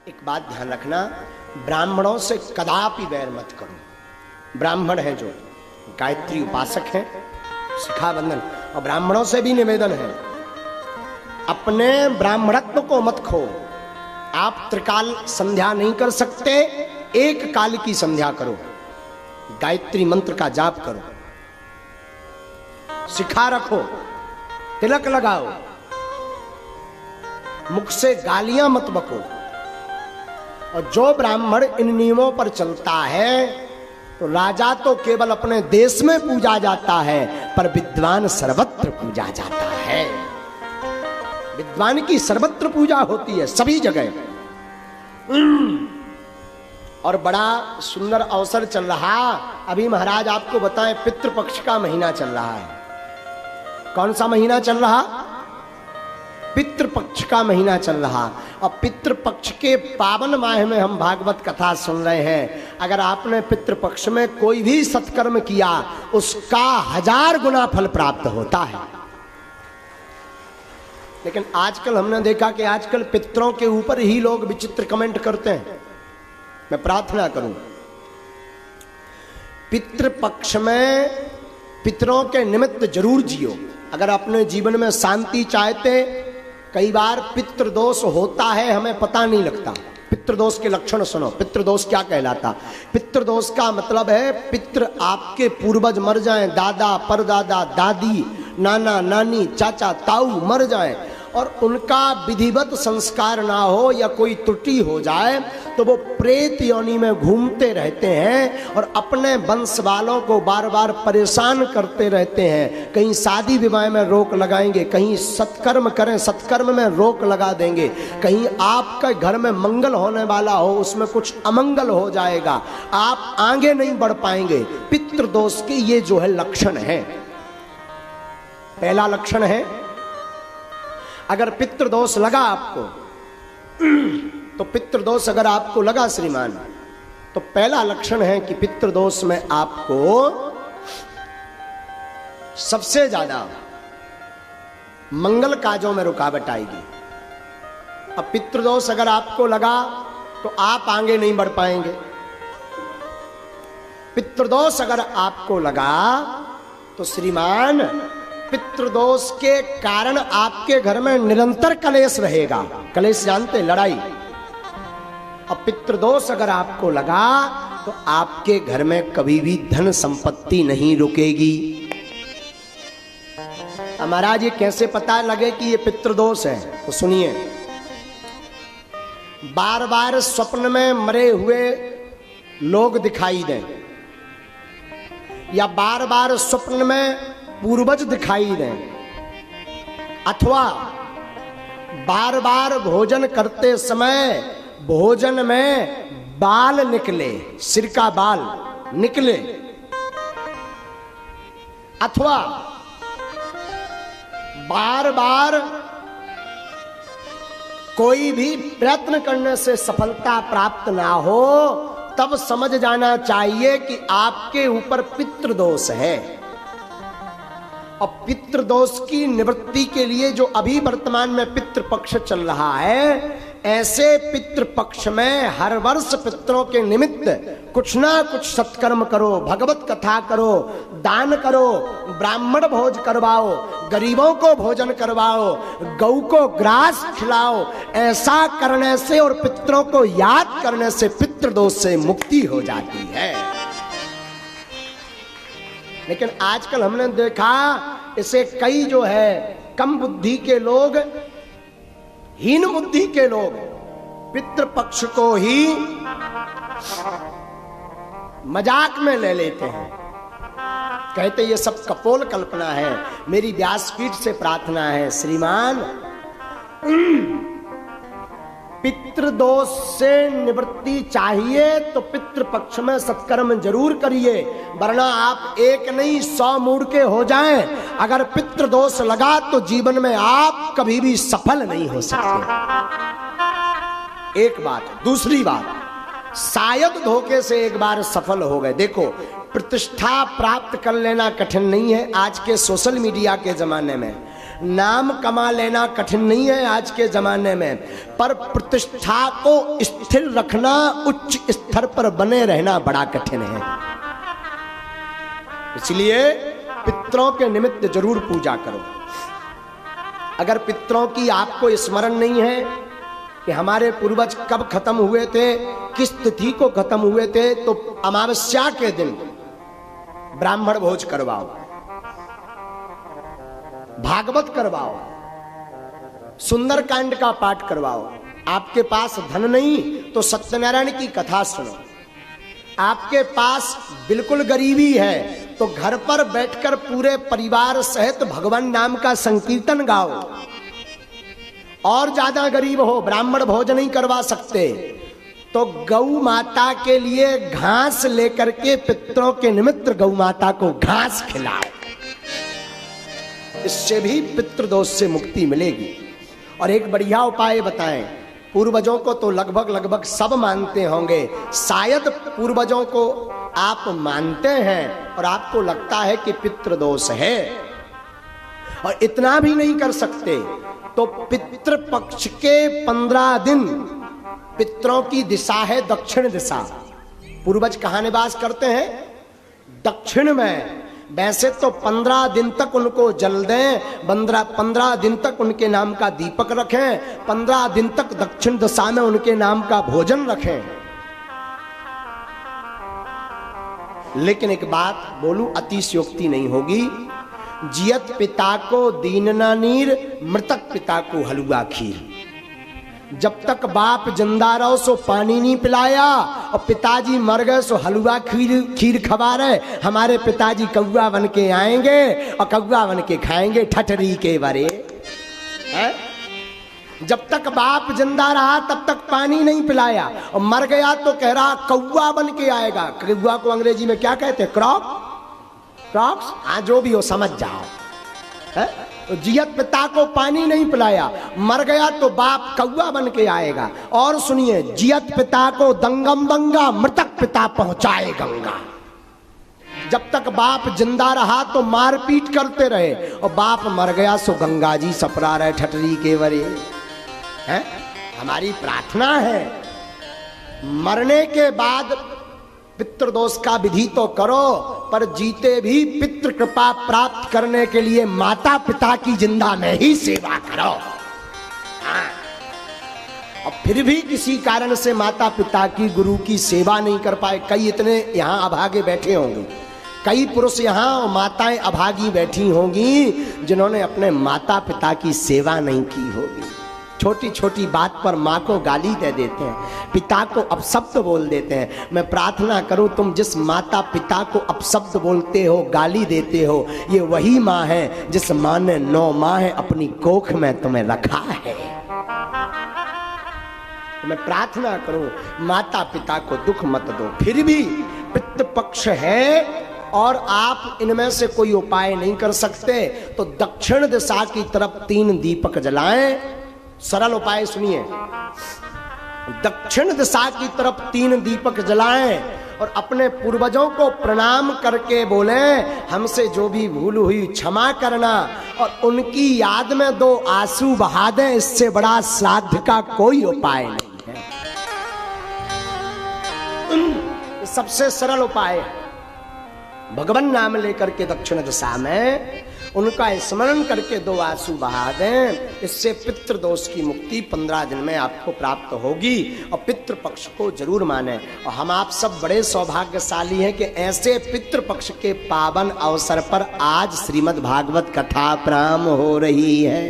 एक बात ध्यान रखना, ब्राह्मणों से कदापि बैर मत करो। ब्राह्मण हैं जो गायत्री उपासक हैं, शिखा बंधन, और ब्राह्मणों से भी निवेदन है अपने ब्राह्मणत्व को मत खो। आप त्रिकाल संध्या नहीं कर सकते, एक काल की संध्या करो, गायत्री मंत्र का जाप करो, शिखा रखो, तिलक लगाओ, मुख से गालियां मत बको। और जो ब्राह्मण इन नियमों पर चलता है तो राजा तो केवल अपने देश में पूजा जाता है, पर विद्वान सर्वत्र पूजा जाता है। विद्वान की सर्वत्र पूजा होती है, सभी जगह। और बड़ा सुंदर अवसर चल रहा, अभी महाराज आपको बताएं, पितृपक्ष का महीना चल रहा है। कौन सा महीना चल रहा? पितृपक्ष का महीना चल रहा। और पितृपक्ष के पावन माह में हम भागवत कथा सुन रहे हैं। अगर आपने पितृपक्ष में कोई भी सत्कर्म किया, उसका 1000 गुना फल प्राप्त होता है। लेकिन आजकल हमने देखा कि आजकल पितरों के ऊपर ही लोग विचित्र कमेंट करते हैं। मैं प्रार्थना करूं, पितृपक्ष में पितरों के निमित्त जरूर जियो। अगर अपने जीवन में शांति चाहते, कई बार पितृदोष होता है, हमें पता नहीं लगता। पितृदोष के लक्षण सुनो। पितृदोष क्या कहलाता? पितृदोष का मतलब है पितृ आपके पूर्वज मर जाएं, दादा परदादा दादी नाना नानी चाचा ताऊ मर जाएं और उनका विधिवत संस्कार ना हो या कोई त्रुटि हो जाए तो वो प्रेत योनि में घूमते रहते हैं और अपने वंश वालों को बार बार परेशान करते रहते हैं। कहीं शादी विवाह में रोक लगाएंगे, कहीं सत्कर्म करें सत्कर्म में रोक लगा देंगे, कहीं आपके घर में मंगल होने वाला हो उसमें कुछ अमंगल हो जाएगा, आप आगे नहीं बढ़ पाएंगे। पितृदोष के ये जो है लक्षण है। पहला लक्षण है, अगर पितृदोष लगा आपको तो पितृदोष अगर आपको लगा श्रीमान, तो पहला लक्षण है कि पितृदोष में आपको सबसे ज्यादा मंगल काजों में रुकावट आएगी। अब पितृदोष अगर आपको लगा तो आप आगे नहीं बढ़ पाएंगे। पितृदोष अगर आपको लगा तो श्रीमान पितृदोष के कारण आपके घर में निरंतर कलेश रहेगा। कलेश जानते, लड़ाई। अब पितृदोष अगर आपको लगा तो आपके घर में कभी भी धन संपत्ति नहीं रुकेगी। महाराज ये कैसे पता लगे कि ये पितृदोष है? तो सुनिए, बार बार स्वप्न में मरे हुए लोग दिखाई दें या बार बार स्वप्न में पूर्वज दिखाई दें, अथवा बार बार भोजन करते समय भोजन में बाल निकले, सिर का बाल निकले, अथवा बार बार कोई भी प्रयत्न करने से सफलता प्राप्त ना हो, तब समझ जाना चाहिए कि आपके ऊपर पितृदोष है। और पितृदोष की निवृत्ति के लिए जो अभी वर्तमान में पितृपक्ष चल रहा है, ऐसे पितृपक्ष में हर वर्ष पितरों के निमित्त कुछ ना कुछ सत्कर्म करो, भगवत कथा करो, दान करो, ब्राह्मण भोज करवाओ, गरीबों को भोजन करवाओ, गौ को ग्रास खिलाओ। ऐसा करने से और पितरों को याद करने से पितृदोष से मुक्ति हो जाती है। लेकिन आजकल हमने देखा इसे कई जो है कम बुद्धि के लोग, हीन बुद्धि के लोग पितृपक्ष को ही मजाक में ले लेते हैं, कहते ये सब कपोल कल्पना है। मेरी व्यासपीठ से प्रार्थना है श्रीमान, पितृदोष से निवृत्ति चाहिए तो पितृपक्ष में सत्कर्म जरूर करिए, वरना आप एक नहीं 100 मूड के हो जाएं। अगर पितृदोष लगा तो जीवन में आप कभी भी सफल नहीं हो सकते। एक बात। दूसरी बात, शायद धोखे से एक बार सफल हो गए। देखो, प्रतिष्ठा प्राप्त कर लेना कठिन नहीं है आज के सोशल मीडिया के जमाने में, नाम कमा लेना कठिन नहीं है आज के जमाने में, पर प्रतिष्ठा को स्थिर रखना, उच्च स्तर पर बने रहना बड़ा कठिन है। इसलिए पितरों के निमित्त जरूर पूजा करो। अगर पितरों की आपको स्मरण नहीं है कि हमारे पूर्वज कब खत्म हुए थे, किस तिथि को खत्म हुए थे, तो अमावस्या के दिन ब्राह्मण भोज करवाओ, भागवत करवाओ, सुंदरकांड का पाठ करवाओ। आपके पास धन नहीं तो सत्यनारायण की कथा सुनो। आपके पास बिल्कुल गरीबी है तो घर पर बैठकर पूरे परिवार सहित भगवान नाम का संकीर्तन गाओ। और ज्यादा गरीब हो, ब्राह्मण भोज नहीं करवा सकते, तो गौ माता के लिए घास लेकर के पितरों के निमित्त गौ माता को घास खिलाओ। इससे भी पितृदोष से मुक्ति मिलेगी। और एक बढ़िया उपाय बताएं, पूर्वजों को तो लगभग सब मानते होंगे, शायद पूर्वजों को आप मानते हैं और आपको लगता है कि पितृदोष है और इतना भी नहीं कर सकते, तो पितृपक्ष के 15 दिन पितरों की दिशा है दक्षिण दिशा। पूर्वज कहां निवास करते हैं? दक्षिण में। वैसे तो 15 दिन तक उनको जल दें, 15 दिन तक उनके नाम का दीपक रखें, 15 दिन तक दक्षिण दिशा में उनके नाम का भोजन रखें। लेकिन एक बात बोलूं, अतिशयोक्ति नहीं होगी। जियत पिता को दीनना नीर, मृतक पिता को हलवा खीर। जब तक बाप जिंदा रहो सो पानी नहीं पिलाया, और पिताजी मर गए सो हलवा खीर खवा रहे। हमारे पिताजी कौवा बन के आएंगे और कौवा बन के खाएंगे ठठरी के बरे है? जब तक बाप जिंदा रहा तब तक पानी नहीं पिलाया, और मर गया तो कह रहा कौवा बन के आएगा। कौवा को अंग्रेजी में क्या कहते हैं? क्रॉक्स। हाँ, जो भी हो समझ जाओ है? तो जियत पिता को पानी नहीं पिलाया, मर गया तो बाप कौवा बन के आएगा। और सुनिए, जियत पिता को दंगम दंगा, मृतक पिता पहुंचाए गंगा। जब तक बाप जिंदा रहा तो मारपीट करते रहे, और बाप मर गया सो गंगा जी सपरा रहे ठठरी के वरे है? हमारी प्रार्थना है मरने के बाद पितृदोष का विधि तो करो, पर जीते भी पितृ कृपा प्राप्त करने के लिए माता पिता की जिंदा में ही सेवा करो। हाँ। और फिर भी किसी कारण से माता पिता की, गुरु की सेवा नहीं कर पाए, कई इतने यहाँ अभागे बैठे होंगे, कई पुरुष यहाँ और माताएं अभागी बैठी होंगी जिन्होंने अपने माता पिता की सेवा नहीं की होगी। छोटी छोटी बात पर माँ को गाली दे देते हैं, पिता को अपशब्द बोल देते हैं। मैं प्रार्थना करूं, तुम जिस माता पिता को अपशब्द बोलते हो, गाली देते हो, ये वही माँ है जिस माँ ने 9 माह अपनी कोख में तुम्हें रखा है। मैं प्रार्थना करूं, माता पिता को दुख मत दो। फिर भी पितृपक्ष है और आप इनमें से कोई उपाय नहीं कर सकते, तो दक्षिण दिशा की तरफ 3 दीपक जलाएं। सरल उपाय सुनिए, दक्षिण दिशा की तरफ 3 दीपक जलाएं और अपने पूर्वजों को प्रणाम करके बोले, हमसे जो भी भूल हुई क्षमा करना, और उनकी याद में 2 आंसू बहा दें। इससे बड़ा श्राद्ध का कोई उपाय नहीं है। सबसे सरल उपाय है, भगवान नाम लेकर के दक्षिण दिशा में उनका स्मरण करके 2 आंसू बहा दें। इससे पितृदोष की मुक्ति 15 दिन में आपको प्राप्त होगी। और पितृपक्ष को जरूर माने। और हम आप सब बड़े सौभाग्यशाली हैं कि ऐसे पितृपक्ष के पावन अवसर पर आज श्रीमद् भागवत कथा प्रारंभ हो रही है।